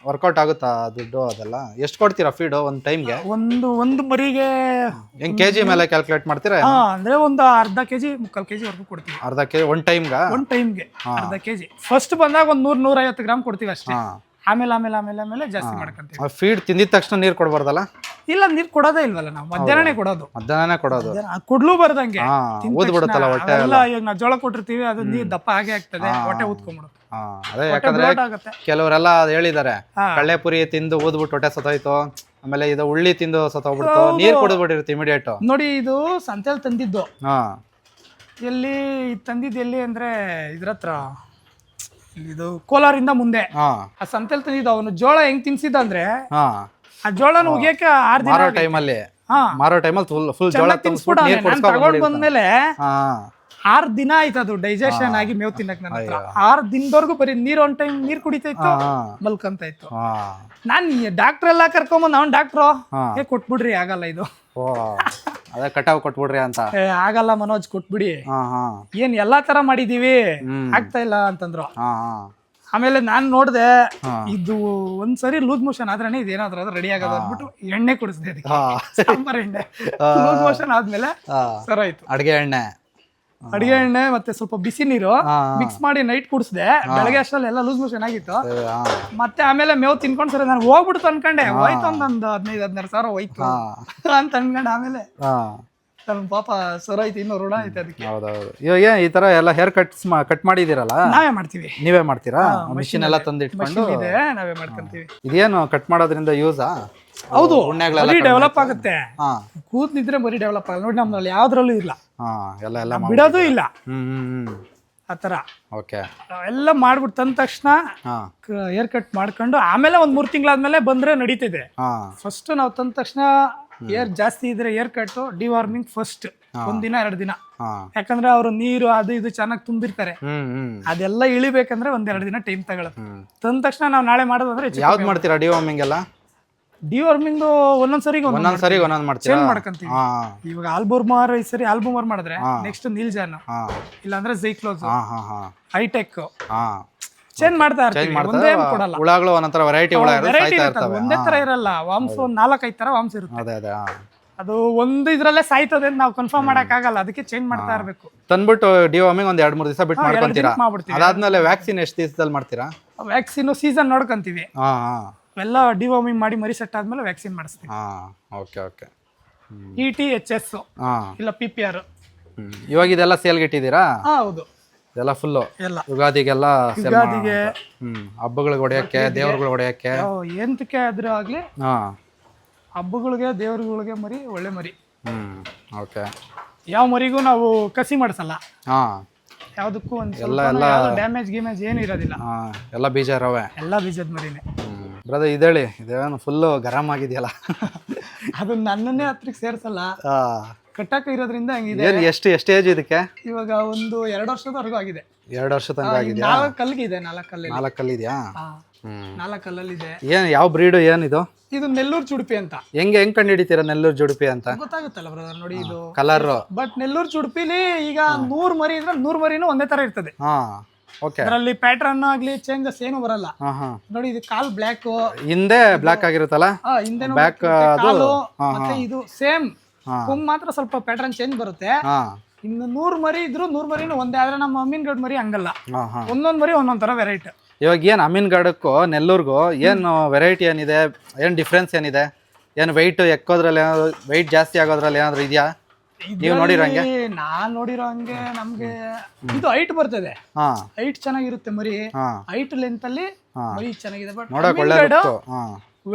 ವರ್ಕೌಟ್ ಆಗುತ್ತಾ ದುಡ್ಡು ಅದೆಲ್ಲ? ಎಷ್ಟು ಕೊಡ್ತೀರಾ ಫೀಡ್ ಒಂದ್ ಟೈಮ್ಗೆ? ಒಂದು ಮರಿಗೆ ಹೆಂಗ್ ಕೆಜಿ ಮೇಲೆ ಕ್ಯಾಲ್ಕುಲೇಟ್ ಮಾಡ್ತೀರಾ? ಅಂದ್ರೆ ಒಂದು ಅರ್ಧ kg 3/4 kg ವರ್ಗು ಕೊಡ್ತೀವಿ. ಅರ್ಧ kg ಒಂದ್ ಟೈಮ್ಗೆ ಅರ್ಧ kg. ಫಸ್ಟ್ ಬಂದಾಗ ಒಂದ್ 100-150 ಗ್ರಾಮ್ ಕೊಡ್ತೀವಿ ಅಷ್ಟೇ. ಆಮೇಲೆ ಜಾಸ್ತಿ ಮಾಡ್ಕೊಂತೀವಿ. ಫೀಡ್ ತಿಂದಿದ ತಕ್ಷಣ ನೀರ್ ಕೊಡ್ಬಾರ್ದಲ್ಲ? ಇಲ್ಲ, ನೀರ್ ಕೊಡೋದೇ ಇಲ್ವಲ್ಲ ನಾವು, ಮಧ್ಯಾಹ್ನನೇ ಕೊಡೋದು. ಕೊಡ್ಲು ಬರ್ದಂಗೆ ಊದ್ಬಿಡುತ್ತಲ್ಲ ಹೊಟ್ಟೆ. ಈಗ ನಾವು ಜೋಳ ಕೊಟ್ಟಿರ್ತೀವಿ, ಅದು ನೀರ್ ದಪ್ಪ ಹಾಗೆ ಆಗ್ತದೆ, ಹೊಟ್ಟೆ ಊದ್ಕೊಂಡ್ಬಿಡುತ್ತೆ. ಅದೇ ಯಾಕಂದ್ರೆ ಕೆಲವರೆಲ್ಲ ಹೇಳಿದಾರೆ, ಕಳ್ಳೆಪುರಿ ತಿಂದು ಊದ್ಬಿಟ್ಟು ಹೊಟ್ಟೆ ಸತ್ತೋಯ್ತು, ಆಮೇಲೆ ಇದು ಉಳ್ಳಿ ತಿಂದು ಸತ್ತೋಗ್ಬಿಡ್ತು, ನೀರ್ ಕುಡಿದ್ಬಿಟ್ಟಿರುತ್ತೆ ಇಮಿಡಿಯೇಟ್. ನೋಡಿ, ಇದು ಸಂತೆಲ್ ತಂದಿದ್ದು. ಎಲ್ಲಿ ಅಂದ್ರೆ ಇದ್ರತ್ರ, ಇದು ಕೋಲಾರಿಂದ ಮುಂದೆ ಆ ಸಂತೆಲ್ ತಂದಿದ್ದು. ಅವನು ಜೋಳ ಹೆಂಗ್ ತಿನ್ಸಿದ ಅಂದ್ರೆ, ಆ ಜೋಳನ ಉಗಿಯಕ್ಕೆ 6 ದಿನ ಮಾರೋ ಟೈಮಲ್ಲಿ ಫುಲ್ ಜೋಳ ತಗೊಂಡ್ ಬಂದ್ಮೇಲೆ 6 ದಿನ ಆಯ್ತು ಅದು ಡೈಜೆಷನ್ ಆಗಿ ಮೇವ್ ತಿನ್ನಕ್. ನನ್ನ ಹತ್ರ 6 ದಿನದವರೆಗೂ ಬರೀ ನೀರ್ ಒಂದ್ ಟೈಮ್ ನೀರ್ ಕುಡಿತಾ ಇತ್ತು, ಮಲ್ಕಂತ ಇತ್ತು. ನಾನ್ ಡಾಕ್ಟರ್ ಎಲ್ಲಾ ಕರ್ಕೊಂಬಂದ್, ಅವ್ನ್ ಡಾಕ್ಟ್ರು ಕೊಟ್ಬಿಡ್ರಿ, ಆಗಲ್ಲ ಇದು, ಅದೇ ಕಟಾವ್ ಕೊಟ್ಬಿಡ್ರಿ ಅಂತ. ಆಗಲ್ಲ ಮನೋಜ್, ಕೊಟ್ಬಿಡಿ, ಏನ್ ಎಲ್ಲಾ ತರ ಮಾಡಿದೀವಿ ಆಗ್ತಾ ಇಲ್ಲ ಅಂತಂದ್ರು. ಆಮೇಲೆ ನಾನ್ ನೋಡ್ದೆ ಇದು ಒಂದ್ಸರಿ ಲೂಸ್ ಮೋಷನ್ ಆದ್ರೇನೆ ಇದೇನಾದ್ರೂ ಅದು ರೆಡಿ ಆಗೋದು ಅಂದ್ಬಿಟ್ಟು ಎಣ್ಣೆ ಕುಡಿಸ್ದೆ ಅದಕ್ಕೆ ಸಾಂಬಾರ್ ಎಣ್ಣೆ ಲೂಸ್ ಮೋಷನ್ ಆದ್ಮೇಲೆ ಸರ್ ಆಯ್ತು. ಅಡಿಗೆ ಎಣ್ಣೆ ಮತ್ತೆ ಸ್ವಲ್ಪ ಬಿಸಿ ನೀರು ಮಿಕ್ಸ್ ಮಾಡಿ ನೈಟ್ ಕುಡಿಸ್ದೆ. ಬೆಳಗ್ಗೆ ಅಷ್ಟರಲ್ಲಿ ಎಲ್ಲ ಲೂಸ್ ಮೋಷನ್ ಆಗಿತ್ತು. ಮತ್ತೆ ಆಮೇಲೆ ಮೇವು ತಿನ್ಕೊಂಡ್ ಸರಿ ನಾನು ಹೋಗ್ಬಿಡ್ತು ಅನ್ಕೊಂಡೆ. ಹೋಯ್ತು ಒಂದು 15-16 ಸಾವಿರ ಹೋಯ್ತು ಅಂತ ಅನ್ಕೊಂಡೆ. ಆಮೇಲೆ ನನ್ ಪಾಪ ಸರ್ ಆಯ್ತು, ಇನ್ನೂ ಋಣ ಐತೆ ಅದಕ್ಕೆ. ಹೌದೌದು. ಇವಾಗ ಈ ತರ ಎಲ್ಲ ಹೇರ್ ಕಟ್ ಮಾಡಿದಿರಲ್ಲ, ನಾವೇ ಮಾಡ್ತೀವಿ. ನೀವೇ ಮಾಡ್ತೀರಾ? ಮಿಷಿನ್ ಎಲ್ಲ ತಂದಿಟ್ಕೊಂಡು ಇದೆ, ನಾವೇ ಮಾಡ್ಕೊಂತೀವಿ. ಇದೇನು ಕಟ್ ಮಾಡೋದ್ರಿಂದ ಯೂಸಾ? ಹೌದು, ಬರೀ ಡೆವಲಪ್ ಆಗುತ್ತೆ. ಕೂದ್ಲಿದ್ರೆ ಬರೀ ಡೆವಲಪ್ ಆಗಲ್ಲ ನೋಡಿ. ನಮ್ಮಲ್ಲಿ ಯಾವ್ದ್ರಲ್ಲೂ ಇಲ್ಲ, ಎಲ್ಲ ಬಿಡೋದು ಇಲ್ಲ ಆತರ. ಓಕೆ, ಎಲ್ಲ ಮಾಡ್ಬಿಟ್ಟು ತಂದ ತಕ್ಷಣ ಹೇರ್ ಕಟ್ ಮಾಡ್ಕೊಂಡು ಆಮೇಲೆ ಒಂದ್ 3 ತಿಂಗಳಾದ್ಮೇಲೆ ಬಂದ್ರೆ ನಡೀತಿದೆ. ಫಸ್ಟ್ ನಾವು ತಂದ ತಕ್ಷಣ ಏರ್ ಜಾಸ್ತಿ ಇದ್ರೆ ಏರ್ ಕಟ್ ಡಿವಾರ್ಮಿಂಗ್ ಫಸ್ಟ್ 1 ದಿನ 2 ದಿನ. ಯಾಕಂದ್ರೆ ಅವರು ನೀರು ಅದು ಇದು ಚೆನ್ನಾಗಿ ತುಂಬಿರ್ತಾರೆ. ಅದೆಲ್ಲ ಇಳಿಬೇಕಂದ್ರೆ 1-2 ದಿನ ಟೈಮ್ ತಗೊಳುತ್ತೆ. ತಂದ ತಕ್ಷಣ ನಾವು ನಾಳೆ ಮಾಡೋದಂದ್ರೆ ಯಾವ್ದು ಮಾಡ್ತೀರಾ ಡಿವಾರ್ಮಿಂಗ್ ಎಲ್ಲ? ಡಿವಾರ್ಮಿಂಗ್ ಒಂದೊಂದ್ಸರಿ ಒಂದೊಂದ್ ಮಾಡ್ತೀರಾ? ಚೇಂಜ್ ಮಾಡ್ಕೊಂತೀವಿ. ಇವಾಗ ಆಲ್ಬೂಮರ್ ಈ ಸರಿ ಆಲ್ಬೂಮರ್ ಮಾಡಿದ್ರೆ ನೆಕ್ಸ್ಟ್ ನೀಲ್ಜಾನ್, ಇಲ್ಲಾಂದ್ರೆ ಝೈಕ್ಲೋಸ್, ಹೈಟೆಕ್ ಚೇಂಜ್ ಮಾಡ್ತಾ ಇರ್ತೀವಿ. ಒಂದೇ ಕೊಡಲ್ಲ. ಹುಳಗಳು ಒಂದೊಂದರ ವೆರೈಟಿ ಒಂದೇ ತರ ಇರಲ್ಲ. ವಾಮ್ಸ್ 4-5 ತರ ವಾಮ್ಸ್ ಇರುತ್ತೆ. ಅದು ಒಂದು ಇದ್ರಲ್ಲೇ ಸಾಯ್ತದೆ ಅಂತ ನಾವು ಕನ್ಫರ್ಮ್ ಮಾಡಕ್ ಆಗಲ್ಲ. ಅದಕ್ಕೆ ಚೇಂಜ್ ಮಾಡ್ತಾ ಇರ್ಬೇಕು. ತಂದ್ಬಿಟ್ಟು ಡಿವಾರ್ಮಿಂಗ್ 1-2-3 ದಿವಸ ಬಿಟ್ಟು ಮಾಡ್ಕೊಂತೀರಾ? ಅದಾದ್ಮೇಲೆ ವ್ಯಾಕ್ಸಿನ್ ಎಷ್ಟು ದಿವಸದಲ್ಲಿ ಮಾಡ್ತೀರಾ? ವ್ಯಾಕ್ಸಿನ್ ಸೀಸನ್ ನೋಡ್ಕೊಂತೀವಿ. ಎಲ್ಲ ಡಿವಾರ್ಮಿಂಗ್ ಮಾಡಿ ಮರಿ ಸೆಟ್ ಆದ್ಮೇಲೆ ವ್ಯಾಕ್ಸಿನ್ ಮಾಡಿಸ್ತೀವಿ. ಓಕೆ. ETHS ಇಲ್ಲ PPR. ಇವಾಗ ಇದೆಲ್ಲ ಸೇಲ್ಗೆ ಇಟ್ಟಿದ್ದೀರಾ? ಹೌದು, ಇದೆಲ್ಲ ಫುಲ್ಲು ಎಲ್ಲ ಯುಗಾದಿಗೆಲ್ಲ ಯುಗಾದಿಗೆ, ಹಬ್ಬಗಳಿಗೆ ಹೊಡೆಯಕ್ಕೆ, ದೇವ್ರುಗಳು ಹೊಡೆಯಕ್ಕೆ, ಎಂತಕ್ಕೆ ಆದ್ರೂ ಆಗ್ಲಿ ಹಬ್ಬಗಳಿಗೆ ದೇವ್ರುಗಳಿಗೆ ಮರಿ ಒಳ್ಳೆ ಮರಿ. ಓಕೆ. ಯಾವ ಮರಿಗೂ ನಾವು ಕಸಿ ಮಾಡಿಸಲ್ಲ. ಯಾವ್ದಕ್ಕೂ ಒಂದು ಡ್ಯಾಮೇಜ್ ಗಿಮೇಜ್ ಏನು ಇರೋದಿಲ್ಲ. ಎಲ್ಲ ಬೀಜ ಇರೋವೆ, ಎಲ್ಲ ಬೀಜದ ಮರಿನೇ. ಬ್ರದರ್ ಇದೇಳಿ, ಇದೇನು ಫುಲ್ಲು ಗರಂ ಆಗಿದೆಯಲ್ಲ? ಅದು ನನ್ನನ್ನೇ ಹತ್ರಕ್ಕೆ ಸೇರ್ಸಲ್ಲ, ಕಟ್ಟಕ್ಕೆ ಇರೋದ್ರಿಂದ ಹಂಗಿದೆ. ಎಷ್ಟು ಏಜ್ ಇದಕ್ಕೆ? ಇವಾಗ ಒಂದು 2 ವರ್ಷದವರೆಗೂ ಆಗಿದೆ. 2 ವರ್ಷ ತನಕ ಆಗಿದೆ. 4 ಕಲ್ಲಿಗಿದೆ. 4 ಕಲ್ಲಿದ್ಯಾ? 4 ಕಲ್ಲಲ್ಲಿದೆ. ಏನ್ ಯಾವ ಬ್ರೀಡು ಏನಿದು? ಇದು ನೆಲ್ಲೂರು ಚುಡುಪಿ ಅಂತ. ಹೆಂಗ್ ಕಂಡು ಹಿಡಿತೀರಾ ನೆಲ್ಲೂರು ಜುಡುಪಿ ಅಂತ? ಗೊತ್ತಾಗುತ್ತಲ್ಲ ಬ್ರದರ್, ನೋಡಿ ಇದು ಕಲರ್. ಬಟ್ ನೆಲ್ಲೂರು ಚುಡುಪಿಲಿ ಈಗ 100 ಮರಿ ಇದ್ರೆ 100 ಮರಿನೂ ಒಂದೇ ತರ ಇರ್ತದೆ. ಓಕೆ. ಅದರಲ್ಲಿ ಪ್ಯಾಟರ್ನ್ ಆಗ್ಲಿ ಚೇಂಜಸ್ ಏನು ಬರಲ್ಲ. ನೋಡಿ ಇದು ಕಾಲ್ ಬ್ಲಾಕ್, ಹಿಂದೆ ಬ್ಲಾಕ್ ಆಗಿರುತ್ತಲ್ಲ, ಹಿಂದೆ ಬ್ಯಾಕ್ ಕಾಲು ಮತ್ತೆ ಇದು ಸೇಮ್. ಕೊಂಬ್ ಮಾತ್ರ ಸ್ವಲ್ಪ ಪ್ಯಾಟರ್ನ್ ಚೇಂಜ್ ಬರುತ್ತೆ. ಇನ್ನು 100 ಮರಿ ಇದ್ರು 100 ಮರಿನೂ ಒಂದೇ. ಆದ್ರೆ ನಮ್ಮ ಅಮೀನ್ಗಢ ಮರಿ ಹಂಗಲ್ಲ, ಒಂದೊಂದ್ ಮರಿ ಒಂದೊಂದ್ ತರ ವೆರೈಟಿ. ಇವಾಗ ಏನ್ ಅಮೀನ್ಗಢಕ್ಕೂ ನೆಲ್ಲೂರ್ಗೂ ಏನು ವೆರೈಟಿ ಏನಿದೆ? ಏನ್ ಡಿಫ್ರೆನ್ಸ್ ಏನಿದೆ? ಏನು ವೆಯ್ಟ್ ಎಕ್ಕೋದ್ರಲ್ಲಿ ಏನಾದ್ರು ವೆಯ್ಟ್ ಜಾಸ್ತಿ ಆಗೋದ್ರಲ್ಲಿ ಏನಾದ್ರು ಇದೆಯಾ? ನೀವು ನೋಡಿರೋ ಹಂಗೆ? ನಾನ್ ನೋಡಿರೋ ಹಂಗೆ ನಮ್ಗೆ ಇದು ಹೈಟ್ ಬರ್ತದೆ. ಹೈಟ್ ಚೆನ್ನಾಗಿರುತ್ತೆ ಮರಿ. ಹೈಟ್ ಲೆಂತ್ ಅಲ್ಲಿ ಮರಿ ಚೆನ್ನಾಗಿದೆ. ಬಟ್ ನೋಡಕ್ ಒಳ್ಳೆ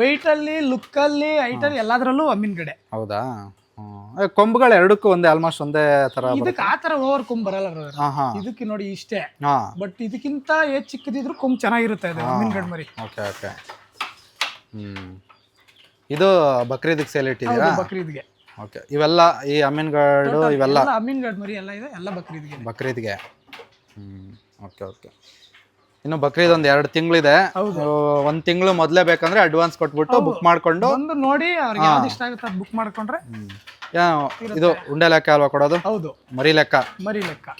ವೆಯ್ಟ್ ಅಲ್ಲಿ, ಲುಕ್ ಅಲ್ಲಿ, ಹೈಟ್ ಅಲ್ಲಿ ಎಲ್ಲಾದ್ರಲ್ಲೂ ಅಮೀನ್ಗಢೆ. ಹೌದಾ? ಕೊಂಬುಗಳು ಎರಡಕ್ಕೂ ಒಂದೇ, ಆಲ್ಮೋಸ್ಟ್ ಒಂದೇ ತರ. ಇದಕ್ಕೆ ಆ ತರ ಓವರ್ ಕೊಂಬ್ ಬರಲ್ಲ. ಇದಕ್ಕೆ ನೋಡಿ ಇಷ್ಟೇ. ಬಟ್ ಇದಕ್ಕಿಂತ ಚಿಕ್ಕದಿದ್ರು ಕೊಂಬ್ ಚೆನ್ನಾಗಿರುತ್ತೆ ಅದು ಅಮೀನ್ಗಢ ಮರಿ. ಓಕೆ. ಇದು ಬಕ್ರೀದಿಗೆ ಸೇಲ್ ಇಟ್ಟಿದ್ದೀರಾ? ಬಕ್ರೀದ್ಗೆ. ಓಕೆ. ಇವೆಲ್ಲ ಈ ಅಮೀನ್ಗಢ ಇವೆಲ್ಲ ಅಮೀನ್ಗಢ ಮರಿ ಎಲ್ಲ ಇದೆ, ಎಲ್ಲ ಬಕ್ರೀದ್ಗೆ. ಓಕೆ. ಇನ್ನು ಬಕ್ರೀದ್ ಒಂದು 2 ತಿಂಗಳಿದೆ. 1 ತಿಂಗಳು ಮೊದಲೇ ಬೇಕಂದ್ರೆ ಅಡ್ವಾನ್ಸ್ ಕೊಟ್ಬಿಟ್ಟು ಬುಕ್ ಮಾಡ್ಕೊಂಡು ಒಂದು ನೋಡಿ ಅವ್ರಿಗೆ ಯಾವ್ದು ಇಷ್ಟ ಆಗುತ್ತೆ ಅದು ಬುಕ್ ಮಾಡ್ಕೊಂಡ್ರೆ. ಇದು ಉಂಡೆ ಲೆಕ್ಕ ಅಲ್ವಾ ಕೊಡೋದು? ಹೌದು, ಮರಿ ಲೆಕ್ಕ.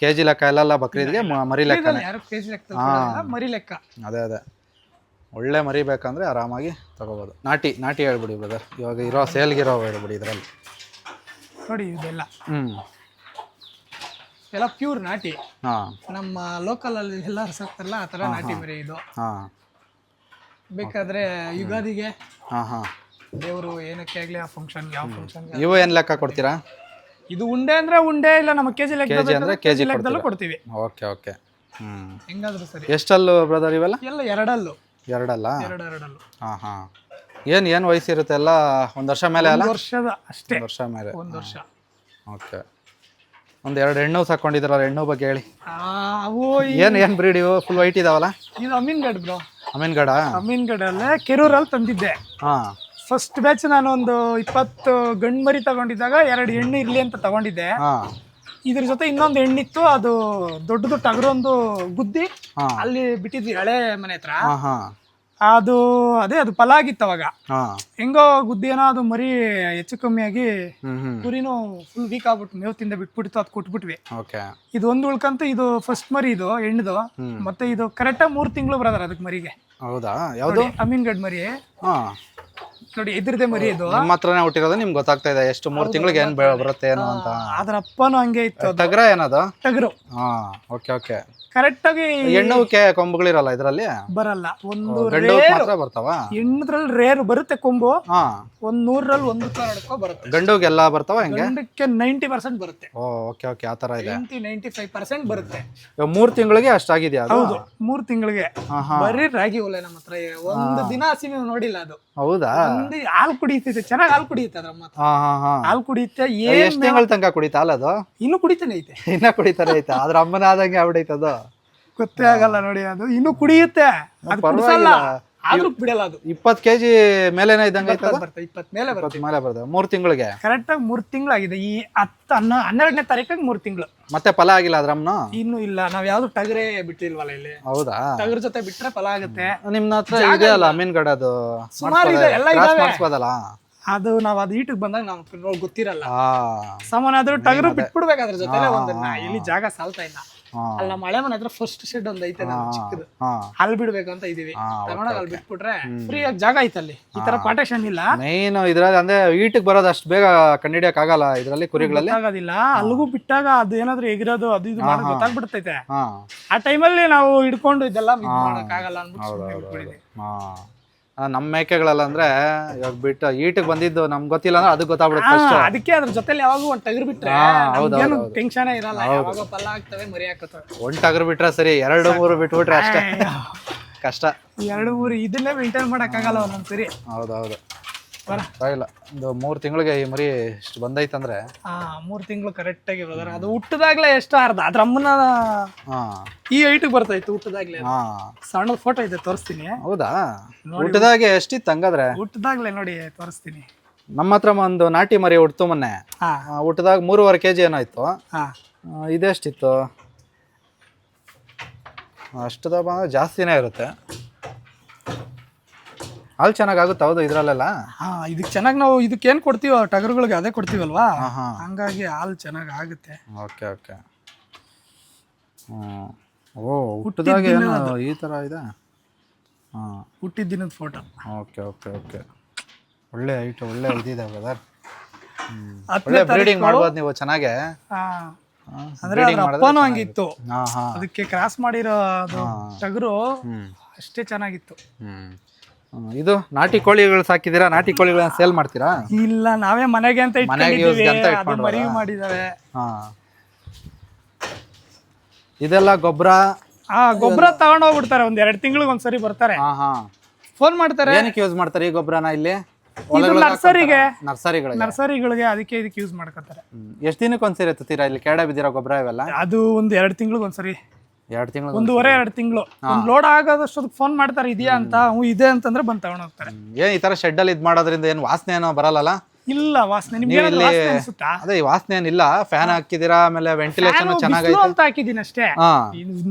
ಕೆಜಿ ಲೆಕ್ಕ ಎಲ್ಲ ಬಕ್ರೀದ್ಗೆ ಮರಿ ಲೆಕ್ಕ. ಮರಿ ಲೆಕ್ಕ. ಅದೇ ಒಳ್ಳೆ ಮರಿ ಬೇಕಂದ್ರೆ ಆರಾಮಾಗಿ ತಗೋಬಹುದು. ನಾಟಿ ಹೇಳ್ಬಿಡಿ ಬ್ರದರ್. ಇವಾಗ ಇರೋ ಸೇಲ್ಗಿರೋ ಹೇಳ್ಬಿಡಿ ಇದರಲ್ಲಿ. ನೋಡಿ ಇದೆಲ್ಲ ಎಲ್ಲ ಪ್ಯೂರ್ ನಾಟಿ. ನಮ್ಮ ಲೋಕಲ್ ಅಲ್ಲಿ ಎಲ್ಲ ಸಾಕ್ತಾರಲ್ಲ ಆ ತರ ನಾಟಿ ಮರಿ ಇದು. ಬೇಕಾದ್ರೆ ಯುಗಾದಿಗೆ ದೇವರು ಏನಕ್ಕೆ ಆಗ್ಲಿ ಆ ಫಂಕ್ಷನ್, ಯಾವ ಫಂಕ್ಷನ್. ಇವು ಏನ್ ಲೆಕ್ಕ ಕೊಡ್ತೀರಾ? ಇದು ಉಂಡೆ ಅಂದ್ರೆ ಉಂಡೆ, ಇಲ್ಲ ನಮ್ಮ ಕೆಜಿ ಲೆಕ್ಕದಲ್ಲೂ ಕೊಡ್ತೀವಿ. ಓಕೆ. ಹೆಂಗಾದ್ರೂ ಸರಿ. ಎಷ್ಟಲ್ಲು ಬ್ರದರ್ ಇವೆಲ್ಲ? ಎಲ್ಲ 2 ಅಲ್ಲು. 2 ಅಲ್ಲ? 2 ಏನ್ ವಯಸ್ಸಿರುತ್ತೆ ಎಲ್ಲ? 1 ವರ್ಷ ಮೇಲೆ ಅಲ್ಲ? 1 ವರ್ಷದ ಅಷ್ಟೇ. 1 ವರ್ಷ ಮೇಲೆ. 1 ವರ್ಷ. ಓಕೆ. 2 ಹೆಣ್ಣು ಸಾಕೊಂಡಿದ್ರಲ್ಲ, ಹೆಣ್ಣು ಬಗ್ಗೆ ಹೇಳಿ. ಅವು ಏನ್ ಬ್ರೀಡ್ ಇವು? ಫುಲ್ ವೈಟ್ ಇದಾವಲ್ಲ? ಇದು ಅಮೀನ್ಗಢ ಬ್ರೋ. ಅಮೀನ್ಗಢ ಕೆರೂರಲ್ಲಿ ತಂದಿದ್ದೆ. ಫಸ್ಟ್ ಬ್ಯಾಚ್ ನಾನು ಒಂದು 20 ಗಂಡು ಮರಿ ತಗೊಂಡಿದ್ದಾಗ 2 ಹೆಣ್ಣು ಇರ್ಲಿ ಅಂತ ತಗೊಂಡಿದ್ದೆ. ಇದ್ರ ಜೊತೆ ಇನ್ನೊಂದು ಹೆಣ್ಣಿತ್ತು, ಅದು ದೊಡ್ಡದು ಟಗರೊಂದು ಗುದ್ದಿ ಅಲ್ಲಿ ಬಿಟ್ಟಿದ್ವಿ ಹಳೆ ಮನೆ ಹತ್ರ. ಅದು ಅದು ಫಲ ಆಗಿತ್ತು ಅವಾಗ. ಹಾ ಹೆಂಗೋ ಗುದ್ದೇನೋ ಅದು ಮರಿ ಹೆಚ್ಚು ಕಮ್ಮಿ ಆಗಿ ಹ್ಮ್ ಕುರಿನೂ ಫುಲ್ ವೀಕ್ ಆಗ್ಬಿಟ್ಟು ಮೇವು ತಿಂದ ಬಿಟ್ಬಿಡ್ತು, ಅದು ಕೊಟ್ಬಿಟ್ವಿ. ಓಕೆ. ಇದು ಒಂದು ಉಳ್ಕಂತ ಇದು ಫಸ್ಟ್ ಮರಿ, ಇದು ಹೆಣ್ಣದು. ಮತ್ತೆ ಇದು ಕರೆಕ್ಟಾಗಿ 3 ತಿಂಗಳು ಬ್ರದರ್ ಅದಕ್ಕೆ ಮರಿಗೆ. ಹೌದಾ? ಯಾವುದು? ಅಮೀನ್ಗಢ್ ಮರಿ ಹಾ ನೋಡಿ, ಇದ್ರದೇ ಮರಿ ಇದು. ನಿಮ್ಮ ಹತ್ರನೇ ಹುಟ್ಟಿರೋದು, ನಿಮ್ಗೆ ಗೊತ್ತಾಗ್ತಾ ಇದೆ ಎಷ್ಟು 3 ತಿಂಗಳಿಗೆ ಏನ್ ಬರುತ್ತೆ ಏನೋ ಅಂತ. ಅದ್ರ ಅಪ್ಪನೂ ಹಂಗೆ ಇತ್ತು. ಟಗರ ಏನದು? ಟಗರು. ಹಾ ಓಕೆ ಓಕೆ. ಕರೆಕ್ಟ್ ಆಗಿ ಹೆಣ್ಣುಕ್ಕೆ ಕೊಂಬುಗಳಿರಲ್ಲ ಇದರಲ್ಲಿ? ಬರಲ್ಲ. ಒಂದು ಗಂಡು ಮಾತ್ರ ಬರ್ತಾವ? ಹೆಣ್ಣದ್ರಲ್ಲಿ ರೇರ್ ಬರುತ್ತೆ ಕೊಂಬು. ಹಾ, ಒಂದ್ 100ರಲ್ಲಿ 1 ಬರುತ್ತೆ. ಗಂಡುಗೆಲ್ಲ ಬರ್ತಾವ ಹೆಂಗೆ? ಗಂಡಕ್ಕೆ 90% ಬರುತ್ತೆ. ಓ ಓಕೆ ಓಕೆ, ಆ ತರ ಇದೆ. 95% ಬರುತ್ತೆ. 3 ತಿಂಗಳಿಗೆ ಅಷ್ಟಾಗಿದೆಯಾ? ಹೌದು, 3 ತಿಂಗಳಿಗೆ. ಬರೀ ರಾಗಿ ಒಲೆ ನಮ್ಮ ಹತ್ರ. ಒಂದು ದಿನ ಹಸಿ ನೀವು ನೋಡಿಲ್ಲ ಅದು. ಹೌದಾ? ಒಂದು ಹಾಲು ಕುಡಿಯುತ್ತೆ, ಚೆನ್ನಾಗಿ ಹಾಲು ಕುಡಿಯುತ್ತೆ ಅದ್ರ ಮಾತ್ರ. ಹಾ ಹಾ ಹಾ. ಹಾಲು ಕುಡಿಯುತ್ತೆ. ಎಷ್ಟು ತಿಂಗಳ ತನಕ ಕುಡಿತಾ ಹಾಲದು? ಇನ್ನು ಕುಡಿತಾನೆ ಐತೆ. ಇನ್ನ ಕುಡಿತಾನೆ ಐತೆ? ಅದ್ರ ಅಮ್ಮನ ಆದಂಗೆ ಆಗ್ಬಿಡೈತದು. ಗೊತ್ತೇ ಆಗಲ್ಲ ನೋಡಿ, ಅದು ಇನ್ನು ಕುಡಿಯುತ್ತೆ. ಅದು ಕುಡಿಸಲ್ಲ, ಆದ್ರೂ ಬಿಡಲ್ಲ. ಅದು 20 kg ಮೇಲೆನೇ ಇದ್ದಂಗೆ ಐತೆ? ಬರ್ತದೆ 20 ಮೇಲೆ ಬರುತ್ತೆ. ಮೇಲೆ ಬರ್ತದೆ 3 ತಿಂಗಳಿಗೆ. ಕರೆಕ್ಟ್ ಆಗಿ 3 ತಿಂಗಳಾಗಿದೆ. ಈ 12ನೇ ತಾರೀಕಿಗೆ 3 ತಿಂಗಳು. ಮತ್ತೆ ಫಲ ಆಗಿಲ್ಲ ಅದ್ರಮ್ಮನು? ಇನ್ನು ಇಲ್ಲ, ನಾವ್ ಯಾವ್ದು ಟಗರೇ ಬಿಟ್ಟಿಲ್ವಲ್ಲ ಇಲ್ಲಿ. ಹೌದಾ? ಟಗರ್ ಜೊತೆ ಬಿಟ್ರೆ ಫಲ ಆಗುತ್ತೆ. ನಿಮ್ನ ಹತ್ರ ಇದೆ ಅಲ್ಲ ಅಮೀನ್ಗಢ, ಅದು ಸುಮಾರು ಇದೆ, ಎಲ್ಲ ಇದಾವೆ. ಮಾಡಿಸ್ಬೋದಲ್ಲ ಅದು ನಾವ್ ಅದು ಈಟಿಗೆ ಬಂದಾಗ ನಾವು ಗೊತ್ತಿರಲ್ಲ. ಸಾಮಾನ್ಯ ಆದ್ರೂ ಟಗರು ಬಿಟ್ಬಿಡ್ಬೇಕು ಅದ್ರ ಜೊತೆ. ಇಲ್ಲಿ ಜಾಗ ಸಾಲ್ತಾ ಇಲ್ಲ. ಅಲ್ಲ ಮಳೆ ಮನೆ ಹತ್ರ ಫಸ್ಟ್ ಶೆಡ್ ಒಂದ್ ಐತೆ ಚಿಕ್ಕದು, ಅಲ್ಲಿ ಬಿಡ್ಬೇಕು ಅಂತ ಇದೀವಿ. ತಗೊಂಡಾಗ ಅಲ್ಲಿ ಬಿಟ್ಬಿಟ್ರೆ ಫ್ರೀ ಆಗಿ ಜಾಗ ಐತಲ್ಲಿ. ಈ ತರ ಪಾರ್ಟೇಷನ್ ಇಲ್ಲ. ಮೇನ್ ಇದ್ರಲ್ಲಿ ಅಂದ್ರೆ ಈಟಿಗೆ ಬರೋದು ಅಷ್ಟು ಬೇಗ ಕಂಡಿಡಿಯಕ್ ಆಗಲ್ಲ ಇದ್ರಲ್ಲಿ, ಕುರಿಗಳಲ್ಲಿ ಆಗೋದಿಲ್ಲ. ಅಲ್ಲಿಗೂ ಬಿಟ್ಟಾಗ ಅದು ಏನಾದ್ರು ಎಗಿರೋದು ಅದು ಇದು ಮಾಡೋದು ಗೊತ್ತಾಗ್ಬಿಡ್ತೈತೆ. ಆ ಟೈಮಲ್ಲಿ ನಾವು ಹಿಡ್ಕೊಂಡು ಇದೆಲ್ಲ ಮಾಡಕ್ ಆಗಲ್ಲ ಅನ್ಬಿಟ್ಟು. ನಮ್ ಮೇಕೆಗಳೆಲ್ಲ ಅಂದ್ರೆ ಇವಾಗ ಬಿಟ್ಟು ಈಟಿಗೆ ಬಂದಿದ್ದು ನಮ್ಗೆ ಗೊತ್ತಿಲ್ಲ ಅಂದ್ರೆ ಅದು ಗೊತ್ತಾಗ್ಬಿಡುತ್ತೆ. ಅದಕ್ಕೆ ಅದ್ರ ಜೊತೆಲಿ ಯಾವಾಗ ಒಂದ್ ಟಗರ್ ಬಿಟ್ರೆ ಏನು ಟೆನ್ಷನ್ ಇರಲ್ಲ. ಯಾವಾಗ ಫಲ ಆಗ್ತವೆ, ಮರಿ ಹಾಕತ್ತವೆ. ಒಂದ್ ಟಗರ್ ಬಿಟ್ರೆ ಸರಿ, 2-3 ಬಿಟ್ಬಿಟ್ರೆ ಅಷ್ಟೇ ಕಷ್ಟ. 2-3 ಇದನ್ನೇ ಮೇಂಟೈನ್ ಮಾಡಕ್ ಆಗಲ್ಲ ಒಂದೊಂದ್ಸರಿ. ಹೌದೌದು, ಇಲ್ಲ. ಒಂದು 3 ತಿಂಗಳಿಗೆ ಈ ಮರಿ ಇಷ್ಟು ಬಂದೈತಂದ್ರೆ 3 ತಿಂಗಳು ಕರೆಕ್ಟ್ ಆಗಿ ಬ್ರದರ್. ಅದು ಹುಟ್ಟದಾಗ್ಲೇ ಎಷ್ಟು ಅದ್ರ ಅಮ್ಮನ ಈ ಹೈಟಿಗೆ ಬರ್ತಾಯಿತ್ತು ಹುಟ್ಟದಾಗ್ಲೇ. ಸಣ್ಣ ಫೋಟೋ ಇದೆ, ತೋರಿಸ್ತೀನಿ. ಹೌದಾ? ಹುಟ್ಟದಾಗೆ ಎಷ್ಟಿತ್ತು ಹಂಗಾದ್ರೆ? ಹುಟ್ಟದಾಗ್ಲೇ ನೋಡಿ ತೋರಿಸ್ತೀನಿ. ನಮ್ಮ ಹತ್ರ ಒಂದು ನಾಟಿ ಮರಿ ಹುಡ್ತು ಮೊನ್ನೆ. ಹುಟ್ಟದಾಗ 3.5 kg ಏನಾಯ್ತು. ಇದೆಷ್ಟಿತ್ತು? ಅಷ್ಟದ ಬಂದ್ರೆ ಜಾಸ್ತಿನೇ ಇರುತ್ತೆ. ಹಾಲು ಚೆನ್ನಾಗುತ್ತೆ. ಹೌದು, ಇದ್ರಲ್ಲೆಲ್ಲ ಇದಕ್ಕೆ ಚೆನ್ನಾಗಿ ನಾವು ಇದಕ್ಕೆ ಏನ್ ಕೊಡ್ತೀವಿ ಟಗರುಗಳಿಗೆ ಅದೇ ಕೊಡ್ತೀವಲ್ವಾ, ಹಂಗಾಗಿ ಹಾಲು ಚೆನ್ನಾಗಿ ಆಗುತ್ತೆ. Okay okay. ಓ, ಹುಟ್ಟಿದಾಗ ಏನು ಈ ತರ ಇದೆ? ಹುಟ್ಟಿದ ದಿನದ ಫೋಟೋ. Okay okay okay. ಒಳ್ಳೆ ಹೈಟ್, ಒಳ್ಳೆ ಇದಿದೆ ಬ್ರದರ್. ಒಳ್ಳೆ ಬ್ರೀಡಿಂಗ್ ಮಾಡ್ಬೋದು ನೀವು ಚೆನ್ನಾಗೆ. ಅಂದ್ರೆ ಅದ್ರ ಅಪ್ಪನೂ ಹಂಗಿತ್ತು, ಅದಕ್ಕೆ ಕ್ರಾಸ್ ಮಾಡಿರೋ ಟಗರು ಅಷ್ಟೇ ಚೆನ್ನಾಗಿತ್ತು. ಇದು ನಾಟಿ ಕೋಳಿಗಳು ಸಾಕಿದೀರಾ? ನಾಟಿ ಕೋಳಿಗಳನ್ನ ಸೇಲ್ ಮಾಡ್ತೀರಾ? ಇಲ್ಲ, ನಾವೇ ಮನೆಗೆ ಅಂತ ಮರಿ ಮಾಡಿದಾವೆ. ಇದೆಲ್ಲ ಗೊಬ್ಬರ? ಗೊಬ್ಬರ ತಗೊಂಡ್ ಹೋಗ್ಬಿಡ್ತಾರೆ. 1-2 ತಿಂಗಳಿಗೆ ಒಂದ್ಸರಿ ಬರ್ತಾರೆ, ಫೋನ್ ಮಾಡ್ತಾರೆ. ಏನಕ್ಕೆ ಯೂಸ್ ಮಾಡ್ತಾರೆ ಈ ಗೊಬ್ಬರನ ಇಲ್ಲಿ? ನರ್ಸರಿಗಳಿಗೆ ಅದಕ್ಕೆ ಇದಕ್ಕೆ ಯೂಸ್ ಮಾಡ್ಕೊತಾರೆ. ಎಷ್ಟು ದಿನಕ್ಕೆ ಒಂದ್ಸರಿ ಎತ್ತೀರಾ ಇಲ್ಲಿ ಕೆಳಗಡೆ ಬಿದ್ದಿರೋ ಗೊಬ್ಬರ ಇವೆಲ್ಲ? ಅದು 1-2 ತಿಂಗಳಿಗೆ ಒಂದ್ಸರಿ. 2 ತಿಂಗಳು? 1.5-2 ತಿಂಗಳು. ಒಂದು ಲೋಡ್ ಆಗೋದಷ್ಟೊಂದು ಫೋನ್ ಮಾಡ್ತಾರೆ, ಇದೆಯಾ ಅಂತ. ಇದೆ ಅಂತಂದ್ರೆ ಬಂದು ತಗೊಂಡ್ ಹೋಗ್ತಾರೆ. ಏನ್ ಈ ತರ ಶೆಡ್ ಅಲ್ಲಿ ಇದ್ ಮಾಡೋದ್ರಿಂದ ಏನ್ ವಾಸನೆ ಏನೋ ಬರಲ್ಲ? ಇಲ್ಲ, ವಾಸನೆ ನಿಮ್ಗೆ ಅನ್ಸುತ್ತಾ? ಅದೇ ವಾಸನೆ ಏನಿಲ್ಲ. ಫ್ಯಾನ್ ಹಾಕಿದೀರಾ, ಆಮೇಲೆ ವೆಂಟಿಲೇಷನ್ ಚೆನ್ನಾಗೈತೆ ಅಂತ ಹಾಕಿದೀನಿ ಅಷ್ಟೇ.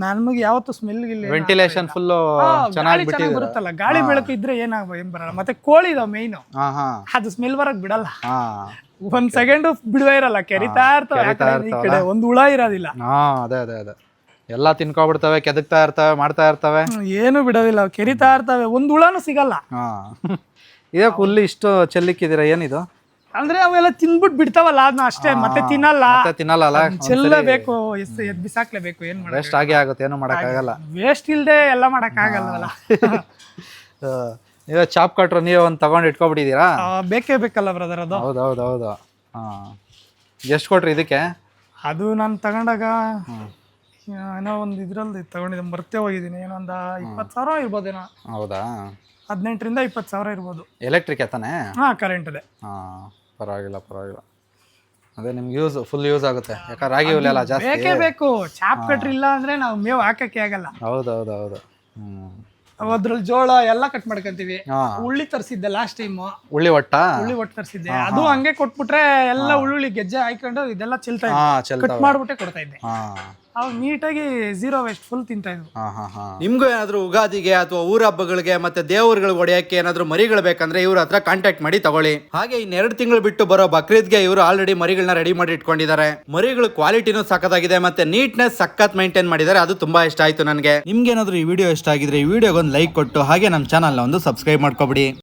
ನಮಗೆ ಯಾವತ್ತು ಸ್ಮೆಲ್ ಇಲ್ಲ. ವೆಂಟಿಲೇಷನ್ ಫುಲ್ ಚೆನ್ನಾಗಿ ಬರುತ್ತಲ್ಲ, ಗಾಳಿ ಬೆಳಕು ಇದ್ರೆ ಏನ್ ಬರಲ್ಲ. ಮತ್ತೆ ಕೋಳಿ ಇದಾವ ಮೇನ್, ಅದು ಸ್ಮೆಲ್ ಬರಕ್ ಬಿಡಲ್ಲ. 1 ಸೆಕೆಂಡ್ ಬಿಡುವ ಇರಲ್ಲ, ಕೆರಿತಾ ಇರ್ತವೆ. ಒಂದು ಹುಳ ಇರೋದಿಲ್ಲ. ಅದೇ ಅದೇ ಅದೇ, ಎಲ್ಲ ತಿನ್ಕೊಬಿಡ್ತವೆ, ಕೆದಕ್ತಾ ಇರ್ತವೆ, ಮಾಡ್ತಾ ಇರ್ತವೆ, ಏನು ಬಿಡೋದಿಲ್ಲ, ಕೆರಿತಾ ಇರ್ತವೆ. ಒಂದು ಹುಳಾನು ಸಿಗಲ್ಲ. ಇದೇ ಫುಲ್ ಇಷ್ಟು ಚೆಲ್ಲಿಕ್ಕಿದ್ದೀರಾ? ಏನಿದು ಅಂದ್ರೆ ಅವೆಲ್ಲ ತಿನ್ಬಿಟ್ಟು ಬಿಡ್ತಾವಲ್ಲ, ಅದನ್ನ ಅಷ್ಟೇ. ಮತ್ತೆ ತಿನ್ನಲ್ಲ, ಚೆಲ್ಲಬೇಕು, ಎದ್ ಬಿಸಾಕ್ಲೇಬೇಕು. ಏನ್ ಮಾಡೋದು, ವೇಸ್ಟ್ ಆಗೇ ಆಗುತ್ತೆ, ಏನು ಮಾಡಕ್ಕಾಗಲ್ಲ. ವೇಸ್ಟ್ ಇಲ್ದೆ ಎಲ್ಲ ಮಾಡಕ್ ಆಗಲ್ವಲ್ಲ. ನೀವೇ ಚಾಪ್ ಕಟ್ರು ನೀವೇ ಒಂದು ತಗೊಂಡು ಇಟ್ಕೊಬಿಟ್ಟಿದ್ದೀರಾ? ಬೇಕೇ ಬೇಕಲ್ಲ ಬ್ರದರ್ ಅದು. ಹೌದು. ಎಷ್ಟು ಕೊಟ್ರಿ ಇದಕ್ಕೆ? ಅದು ನಾನು ತಗೊಂಡಾಗ ಏನೋ ಒಂದು ಇದ್ರಲ್ಲಿ ತಗೊಂಡಿದ್ದೆ, ಮರ್ತೇ ಹೋಗಿದ್ದೀನಿ. ಏನೊಂದು 20,000 ಇರ್ಬೋದೇನೋ. ಹೌದಾ? 18,000 ರಿಂದ 20,000 ಇರ್ಬೋದು. ಎಲೆಕ್ಟ್ರಿಕ್ ತಾನೆ? ಕರೆಂಟ್ ಇದೆ. ಪರವಾಗಿಲ್ಲ. ಅದೇ ನಿಮ್ಗೆ ಫುಲ್ ಯೂಸ್ ಆಗುತ್ತೆ. ಯಾಕಂದ್ರೆ ರಾಗಿ ಹುಲ್ಲು ಎಲ್ಲ ಜಾಸ್ತಿ ಬೇಕೇ ಬೇಕು. ಚಾಪ್ ಕಟ್ರಿ ಇಲ್ಲ ಅಂದ್ರೆ ನಾವು ಮೇವು ಹಾಕಕ್ಕೆ ಆಗಲ್ಲ. ಹೌದು. ಅದ್ರಲ್ಲಿ ಜೋಳ ಎಲ್ಲ ಕಟ್ ಮಾಡ್ಕೊಂತೀವಿ. ಉಳ್ಳಿ ತರಿಸಿದ್ದೆ ಲಾಸ್ಟ್ ಟೈಮ್. ಉಳ್ಳಿ ಒಟ್ಟು ತರಿಸಿದ್ದೆ, ಅದು ಹಂಗೆ ಕೊಟ್ಬಿಟ್ರೆ ಎಲ್ಲ ಉಳ್ಳುಳ್ಳಿ ಗೆಜ್ಜೆ ಹಾಕೊಂಡು ಇದೆಲ್ಲ ಚೆಲ್ತಾ ಕಟ್ ಮಾಡ್ಬಿಟ್ಟೆ ಕೊಡ್ತಾ ಇದ್ದೆ. ಅವಾಗ ನೀಟಾಗಿ 0 ವೇಸ್ಟ್ ಫುಲ್ ತಿಂತಾ ಇದ್ವು. ನಿಮ್ಗೂ ಏನಾದ್ರು ಉಗಾದಿಗೆ ಅಥವಾ ಊರ ಹಬ್ಬಗಳಿಗೆ ಮತ್ತೆ ದೇವರುಗಳಿಗೆ ಹೊಡೆಯಕ್ಕೆ ಏನಾದ್ರು ಮರಿಗಳು ಬೇಕಂದ್ರೆ ಇವ್ರ ಹತ್ರ ಕಾಂಟ್ಯಾಕ್ಟ್ ಮಾಡಿ ತಗೊಳ್ಳಿ. ಹಾಗೆ ಇನ್ನೆರಡು ತಿಂಗಳು ಬಿಟ್ಟು ಬರೋ ಬಕ್ರೀದ್ಗೆ ಇವರು ಆಲ್ರೆಡಿ ಮರಿಗಳನ್ನ ರೆಡಿ ಮಾಡಿ ಇಟ್ಕೊಂಡಿದ್ದಾರೆ. ಮರಿಗಳು ಕ್ವಾಲಿಟಿನೂ ಸಖತ್ತಾಗಿದೆ ಮತ್ತೆ ನೀಟ್ನೆಸ್ ಸಖತ್ ಮೈಂಟೈನ್ ಮಾಡಿದ್ದಾರೆ. ಅದು ತುಂಬಾ ಇಷ್ಟ ಆಯ್ತು ನನಗೆ. ನಿಮ್ಗೆ ಏನಾದ್ರು ಈ ವಿಡಿಯೋ ಇಷ್ಟ ಆಗಿದ್ರೆ ಈ ವಿಡಿಯೋಗೆ ಒಂದು ಲೈಕ್ ಕೊಟ್ಟು ಹಾಗೆ ನಮ್ಮ ಚಾನಲ್ ಒಂದು ಸಬ್ಸ್ಕ್ರೈಬ್ ಮಾಡ್ಕೊಬಿಡಿ.